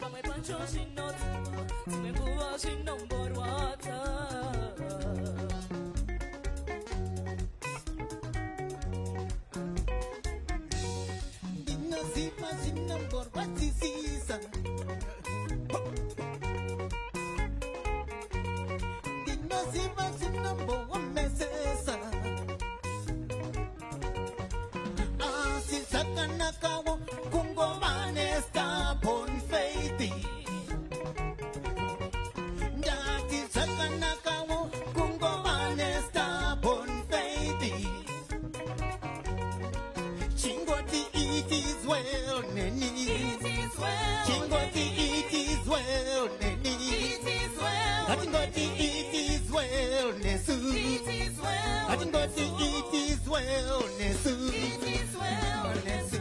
Kama pancho shinoti tumekuwa shinomborwata Dinazima shinomborwati sisa Dinazima shinomborwamesesa Asisakanakawo kungomane stapon faithy Dati sakanakawo kungomane stapon faithy Chingoti it is well neni Chingoti it is well neni Chingoti it is well nesu Chingoti it is well nesu Nesu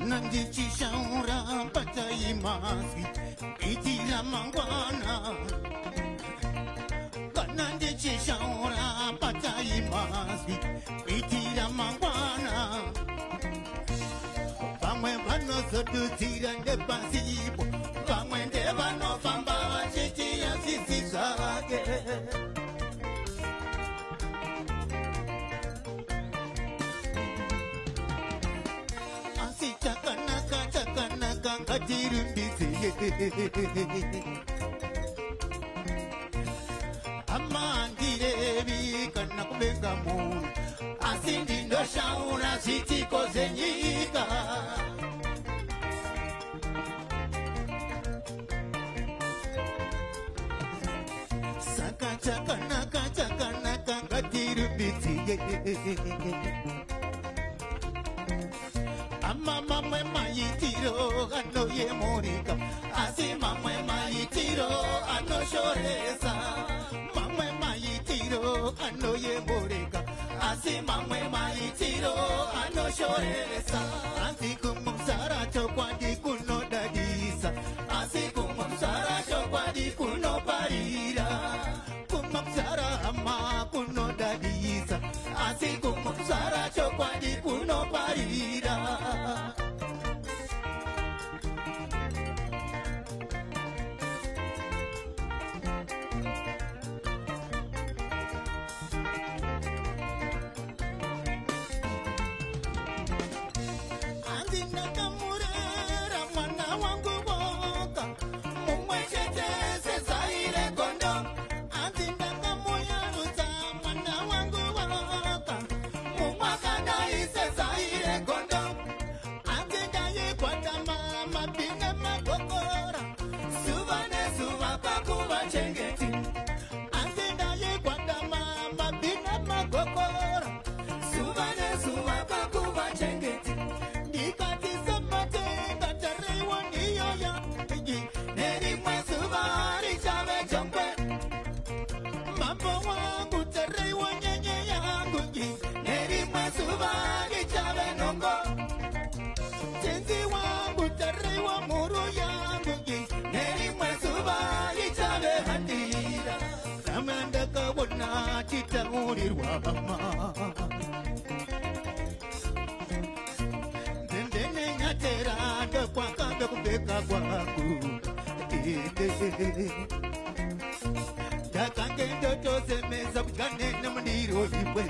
Nandichishaura pataimaswi itira mangwana. Nandichishaura pataimaswi itira mangwana. Vamwe vanozodudzira nepasipo, vamwe ndevanofamba vachitiya tsitsi zvake. Asi chakanaka ngatirumbidze. Amandirevi kana kuvenga munhu, asi ndindoshaura zvitiko zvenyika. Saka chakanaka ngatirumbidze. Mamwe maitiro anoyemurika, asi mamwe maitiro anoshoresa. Mamwe maitiro anoyemurika, asi mamwe maitiro anoshoresa. Asi kumusara chokwadi kunodadisa, asi kumusara chokwadi kunoparira. Kumusara hama kunodadisa, asi kumusara chokwadi kunoparira. Ndendene nyatera ndokwakabe kubeka kwaku. Ndakange ndotozemeza kugane nemundiro ibwe.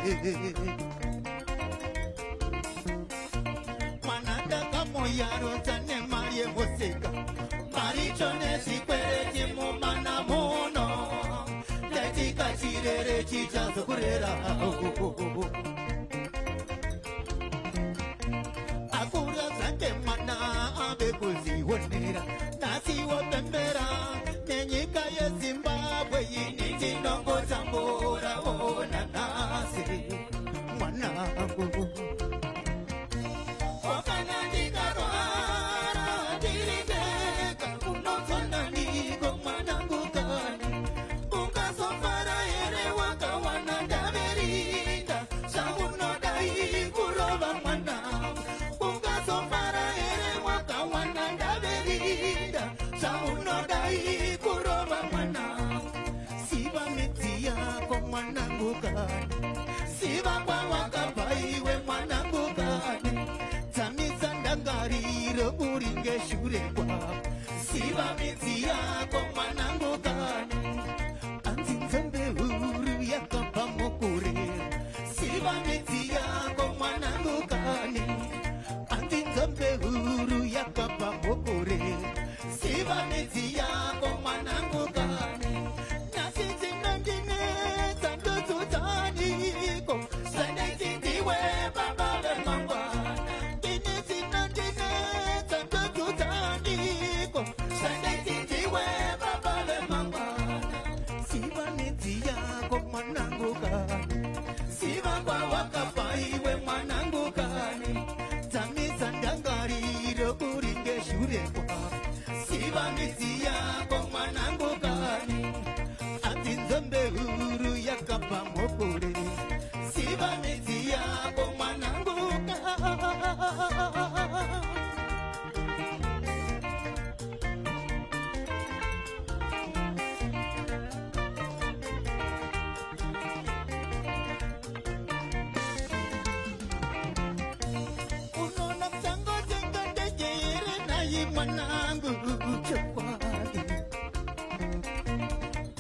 Mwana ndakamoyaronza nemari yemoseka, mari chone zvikwereti mumana muno. Ndatika chirere chichazokurera. Akura zake mwana abe kuzionera, nasiwo pembera nenyika yeZimbabwe ini ndinongotambura ona nasi mwanangu. Wakana ndikarwara ndiri ndega, unotsona ndiko mwanangu kani. Ukazofara here wakawana ndaverinda, zvaunodai kurova mwanangu. Ukazofara here wakawana ndaverinda, zvaunodai kurova mwanangu. Siva midzi yako mwanangu kani, siva kwawakabva iwe mwanangu kani. Dzamisa ndangariro uri ngeshure kwako, siva midzi yako mwanangu kani. Anzi nzembe huru yakabva mukurera, siva midzi yako mwanangu kani. Anzi nzembe huru yakabva mukurera, siva midzi yako mwanangu kani. Nasi dzinondinetsa ndodzodzanika, sandaiti ndiwe baba vemangwana. Ini dzinondinetsa ndodzodzanika, sandaiti ndiwe baba mwanangu chokwadi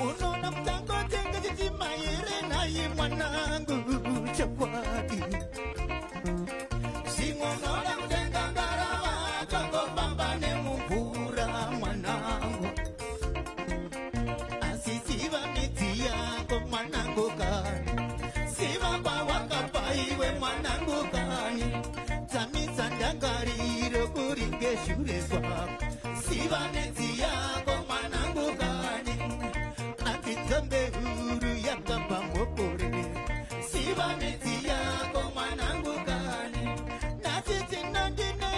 unaona mtango tenga jijima yere naye mwanangu chokwadi singonola mtenga ngarawa kango pambane muvura mwanangu asisiva miti yako mwanangu kani siva kwa wakapaiwe mwanangu kani tamisa ndangariro kuringe shure kwako siva miti yako mwanangu kani atitambe huru yakamba mokore siva miti yako mwanangu kani natiti nandine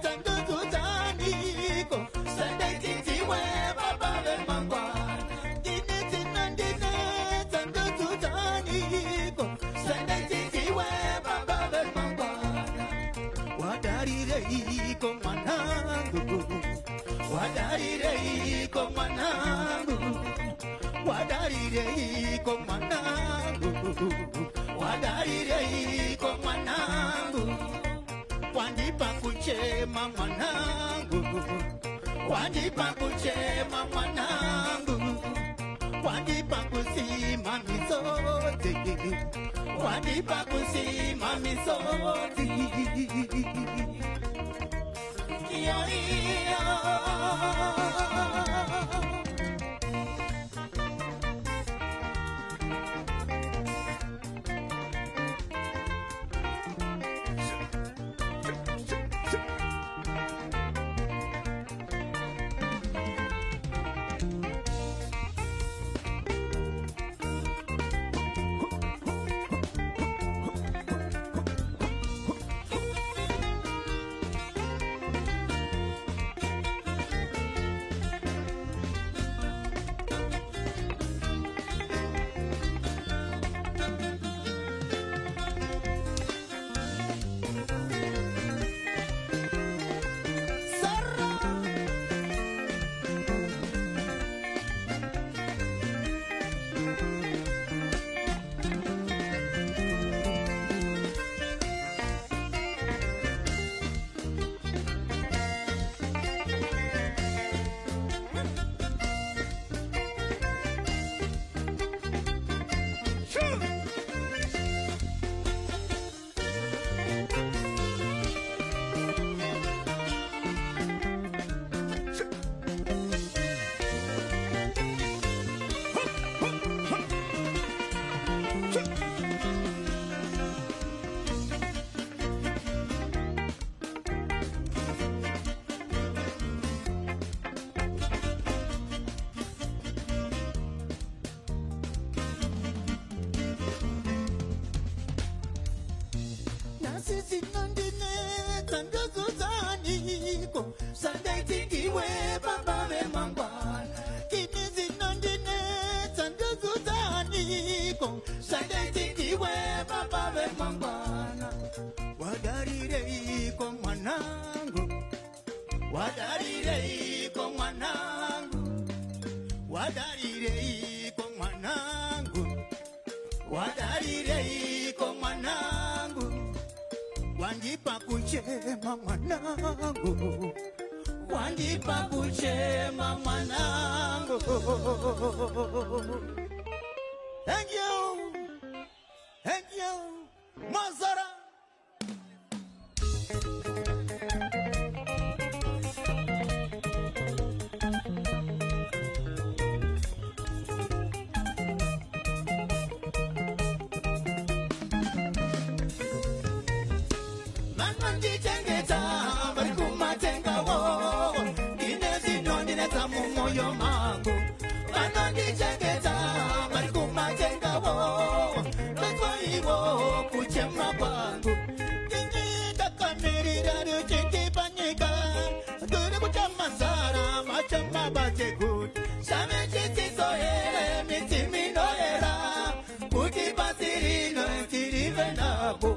tandutu taniko sandai titiwe babawe mangwana diniti nandine tandutu taniko sandai titiwe babawe mangwana wadarireko mwanangu wadarireko mwanangu wadarireko mwanangu wadarireko mwanangu wandipa kuchema mwanangu wandipa kuchema mwanangu wandipa kusima misozi wandipa kusima misozi yo Sisi nandine tandutu taniko Sunday tingiwe babawe mangwana Kinisi nandine tandutu taniko Sunday tingiwe babawe mangwana Wadarireko mwanangu Wadarireko mwanangu Wadarireko mwanangu Wadarireko mwanangu wandipa kuchema mwanangu wandipa kuchema mwanangu thank you Mazara moyo mangu wananijengeza walikumajenga wo natwa iwo kuchema kwangu kinjita kamirira ruchitipanyika dure kuchama sara machama bachekut shame chitisohere mitiminohera kutipasirino tirivenabo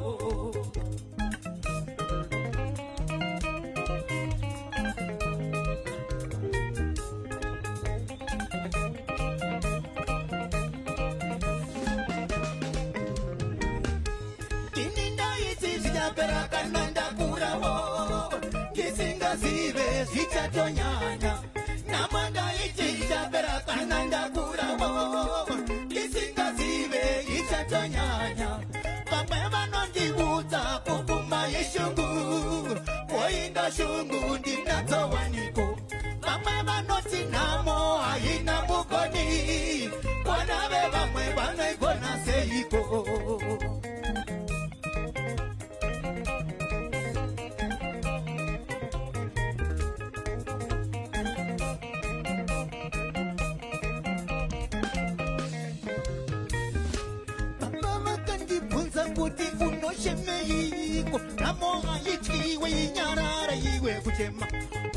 Perakananda kurawo kisinga zive zichatonyanya namanda ichichabera kana ndakurawo isingazive ichatonyanya vamwe vanondiudza kuguma yeshungu woinda shungu ndinatsowaniko vamwe vanoti nhamo haina mugoni kwanave vamwe vanoigona seiko kuti unoshemeiko namoha ichiwe inyarara iwe kuchema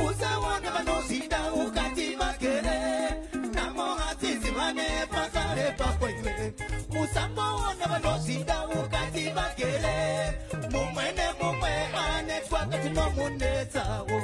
usaona vanozida ukati magere namoha tizivane pakare pakwewe usamboona vanozida ukati magere mumwe nemumwe anetwa kati nomunetsawo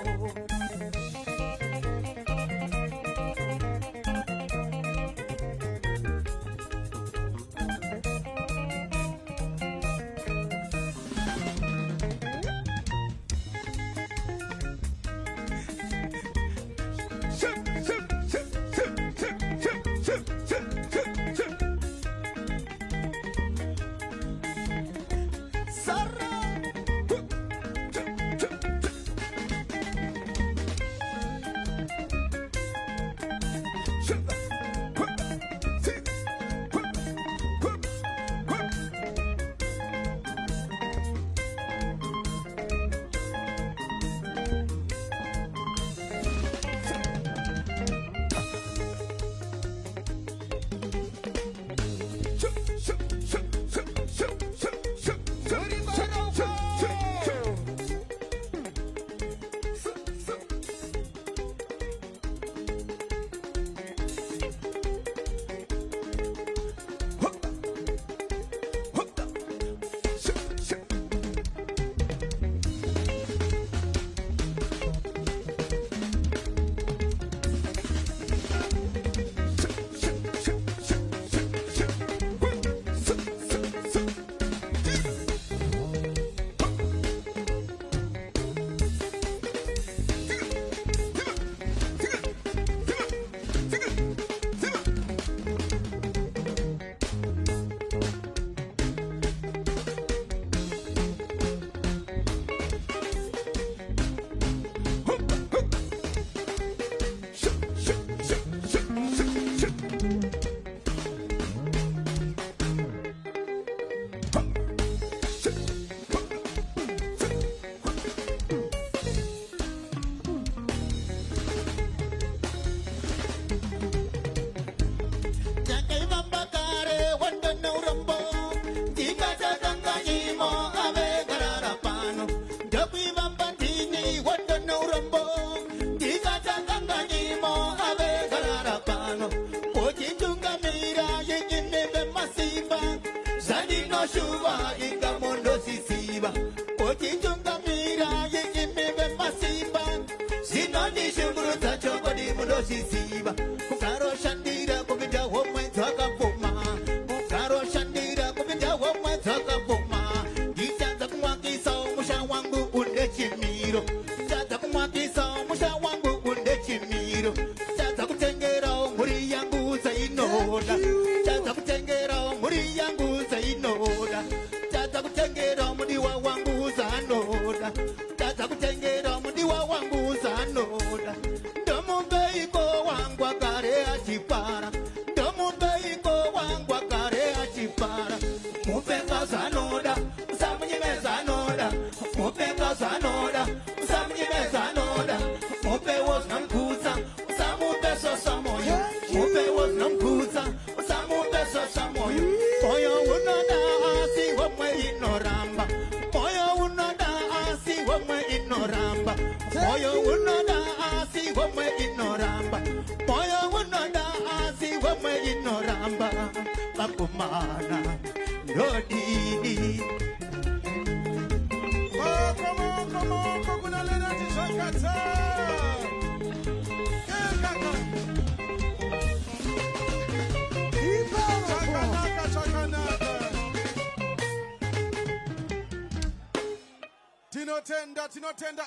Tinotenda